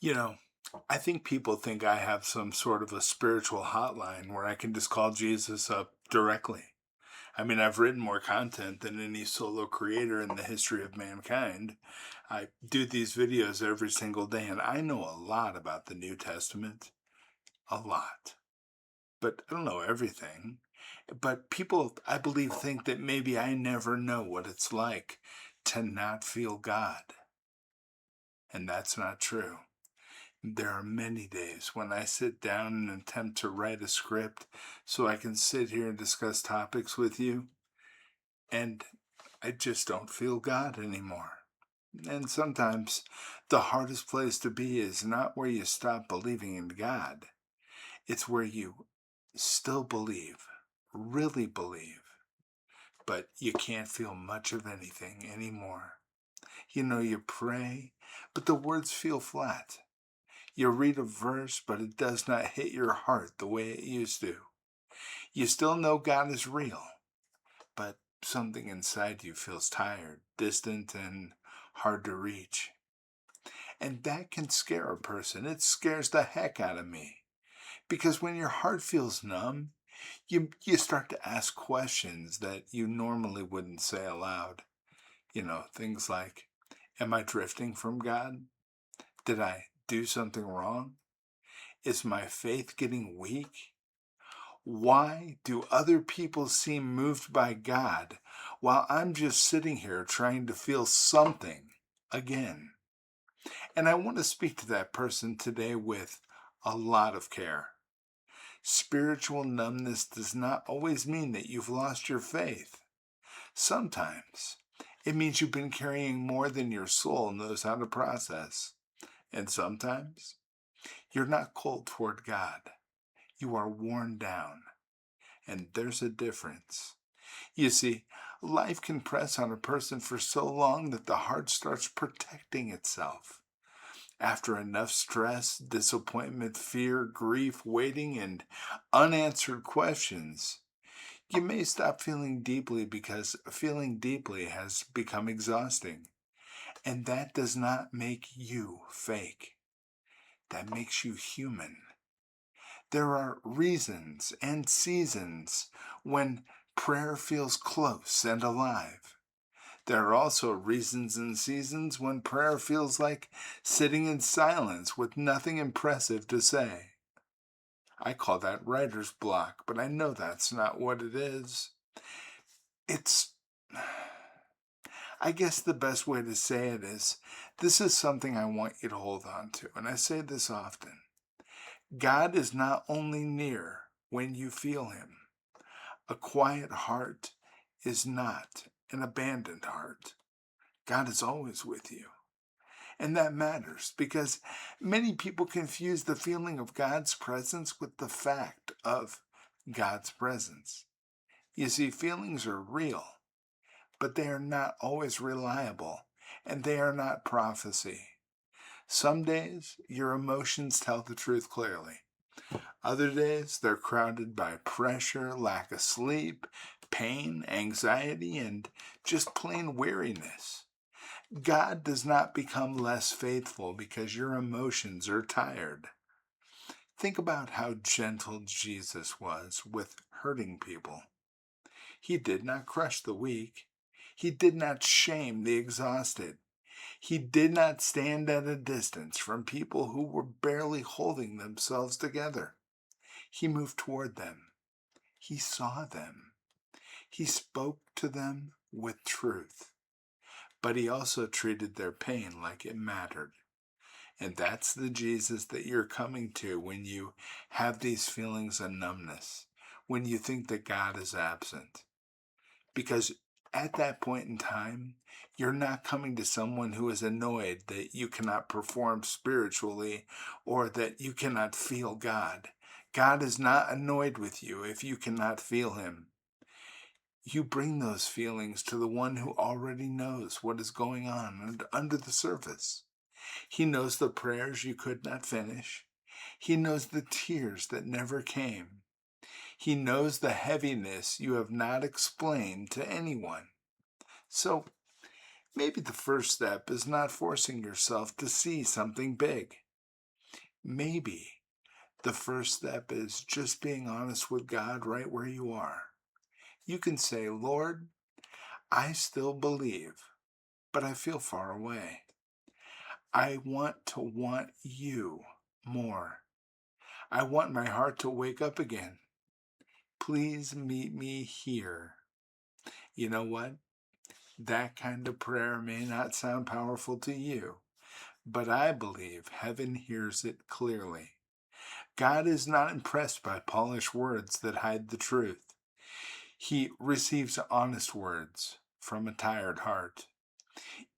You know, I think people think I have some sort of a spiritual hotline where I can just call Jesus up directly. I mean, I've written more content than any solo creator in the history of mankind. I do these videos every single day, and I know a lot about the New Testament. A lot. But I don't know everything. But people, I believe, think that maybe I never know what it's like to not feel God. And that's not true. There are many days when I sit down and attempt to write a script so I can sit here and discuss topics with you, and I just don't feel God anymore. And sometimes the hardest place to be is not where you stop believing in God, it's where you still believe, really believe, but you can't feel much of anything anymore. You pray, but the words feel flat. You read a verse, but it does not hit your heart the way it used to. You still know God is real, but something inside you feels tired, distant, and hard to reach. And that can scare a person. It scares the heck out of me. Because when your heart feels numb, you start to ask questions that you normally wouldn't say aloud. Things like, am I drifting from God? Did I do something wrong? Is my faith getting weak? Why do other people seem moved by God while I'm just sitting here trying to feel something again? And I want to speak to that person today with a lot of care. Spiritual numbness does not always mean that you've lost your faith. Sometimes it means you've been carrying more than your soul knows how to process. And sometimes you're not cold toward God. You are worn down. And there's a difference. You see, life can press on a person for so long that the heart starts protecting itself. After enough stress, disappointment, fear, grief, waiting, and unanswered questions, you may stop feeling deeply because feeling deeply has become exhausting. And that does not make you fake. That makes you human. There are reasons and seasons when prayer feels close and alive. There are also reasons and seasons when prayer feels like sitting in silence with nothing impressive to say. I call that writer's block, but I know that's not what it is. It's, I guess the best way to say it is, this is something I want you to hold on to, and I say this often. God is not only near when you feel Him. A quiet heart is not an abandoned heart. God is always with you. And that matters because many people confuse the feeling of God's presence with the fact of God's presence. You see, feelings are real, but they are not always reliable, and they are not prophecy. Some days, your emotions tell the truth clearly. Other days, they're crowded by pressure, lack of sleep, pain, anxiety, and just plain weariness. God does not become less faithful because your emotions are tired. Think about how gentle Jesus was with hurting people. He did not crush the weak. He did not shame the exhausted. He did not stand at a distance from people who were barely holding themselves together. He moved toward them. He saw them. He spoke to them with truth. But he also treated their pain like it mattered. And that's the Jesus that you're coming to when you have these feelings of numbness, when you think that God is absent. Because at that point in time, you're not coming to someone who is annoyed that you cannot perform spiritually or that you cannot feel God. God is not annoyed with you if you cannot feel Him. You bring those feelings to the one who already knows what is going on under the surface. He knows the prayers you could not finish. He knows the tears that never came. He knows the heaviness you have not explained to anyone. So maybe the first step is not forcing yourself to see something big. Maybe the first step is just being honest with God right where you are. You can say, Lord, I still believe, but I feel far away. I want to want you more. I want my heart to wake up again. Please meet me here. You know what? That kind of prayer may not sound powerful to you, but I believe heaven hears it clearly. God is not impressed by polished words that hide the truth. He receives honest words from a tired heart.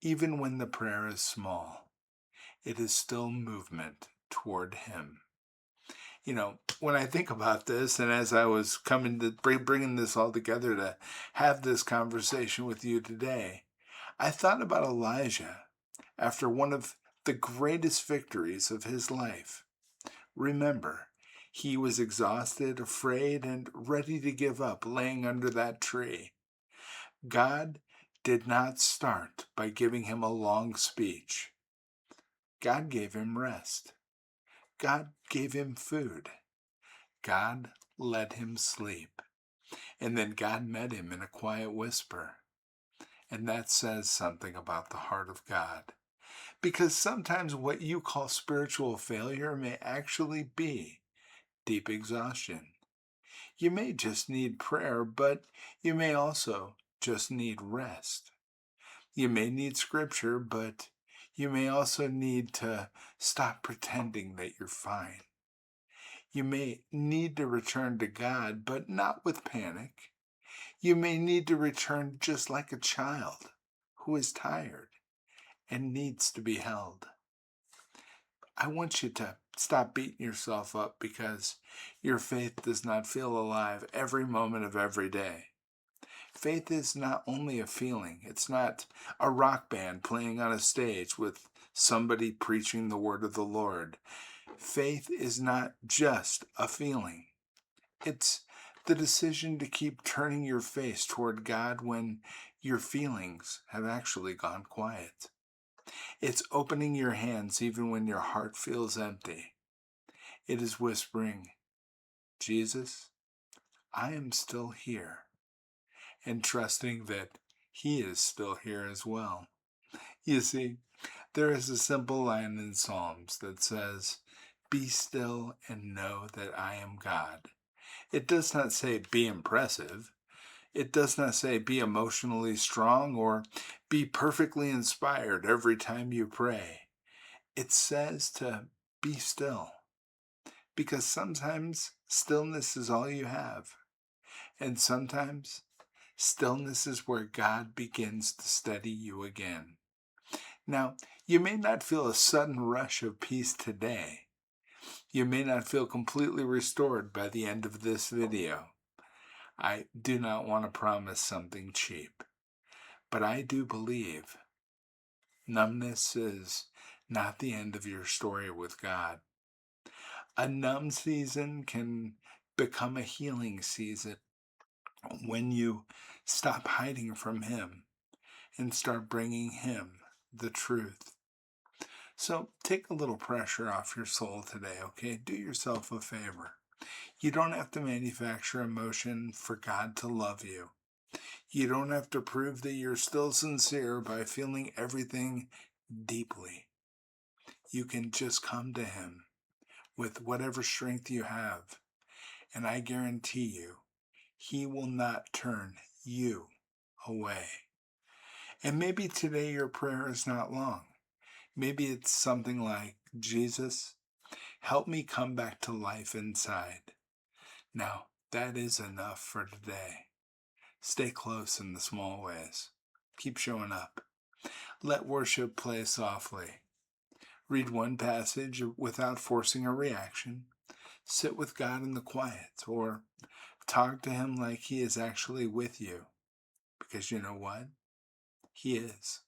Even when the prayer is small, it is still movement toward Him. When I think about this, and as I was coming to bringing this all together to have this conversation with you today, I thought about Elijah after one of the greatest victories of his life. Remember, he was exhausted, afraid, and ready to give up, laying under that tree. God did not start by giving him a long speech. God gave him rest. God gave him food. God let him sleep. And then God met him in a quiet whisper. And that says something about the heart of God. Because sometimes what you call spiritual failure may actually be deep exhaustion. You may just need prayer, but you may also just need rest. You may need scripture, but you may also need to stop pretending that you're fine. You may need to return to God, but not with panic. You may need to return just like a child who is tired and needs to be held. I want you to stop beating yourself up because your faith does not feel alive every moment of every day. Faith is not only a feeling. It's not a rock band playing on a stage with somebody preaching the word of the Lord. Faith is not just a feeling. It's the decision to keep turning your face toward God when your feelings have actually gone quiet. It's opening your hands even when your heart feels empty. It is whispering, Jesus, I am still here, and trusting that He is still here as well. You see, there is a simple line in Psalms that says, be still and know that I am God. It does not say be impressive. It does not say be emotionally strong or be perfectly inspired every time you pray. It says to be still. Because sometimes stillness is all you have. And sometimes stillness is where God begins to steady you again. Now, you may not feel a sudden rush of peace today. You may not feel completely restored by the end of this video. I do not want to promise something cheap, but I do believe numbness is not the end of your story with God. A numb season can become a healing season when you stop hiding from Him and start bringing Him the truth. So take a little pressure off your soul today, okay? Do yourself a favor. You don't have to manufacture emotion for God to love you. You don't have to prove that you're still sincere by feeling everything deeply. You can just come to Him with whatever strength you have, and I guarantee you, He will not turn you away. And maybe today your prayer is not long. Maybe it's something like, Jesus, help me come back to life inside. Now, that is enough for today. Stay close in the small ways. Keep showing up. Let worship play softly. Read one passage without forcing a reaction. Sit with God in the quiet, or talk to Him like He is actually with you. Because you know what? He is.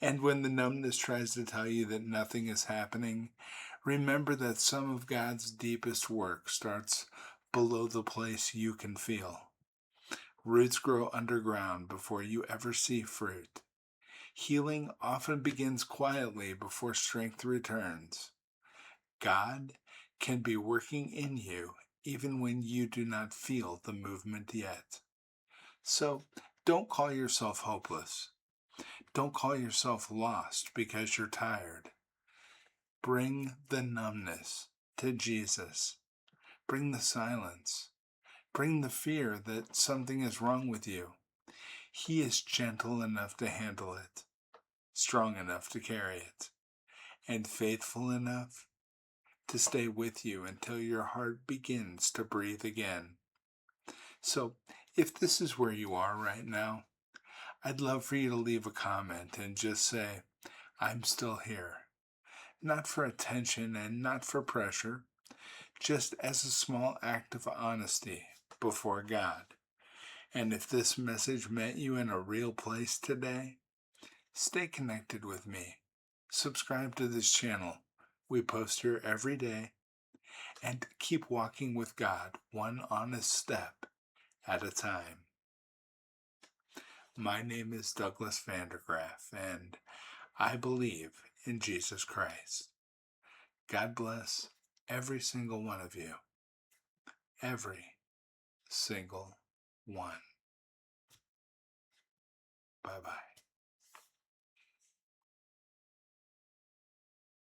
And when the numbness tries to tell you that nothing is happening, remember that some of God's deepest work starts below the place you can feel. Roots grow underground before you ever see fruit. Healing often begins quietly before strength returns. God can be working in you even when you do not feel the movement yet. So don't call yourself hopeless. Don't call yourself lost because you're tired. Bring the numbness to Jesus. Bring the silence. Bring the fear that something is wrong with you. He is gentle enough to handle it, strong enough to carry it, and faithful enough to stay with you until your heart begins to breathe again. So, if this is where you are right now, I'd love for you to leave a comment and just say, I'm still here. Not for attention and not for pressure, just as a small act of honesty before God. And if this message met you in a real place today, stay connected with me. Subscribe to this channel. We post here every day. And keep walking with God one honest step at a time. My name is Douglas Vandergraph, and I believe in Jesus Christ. God bless every single one of you. Every single one. Bye-bye.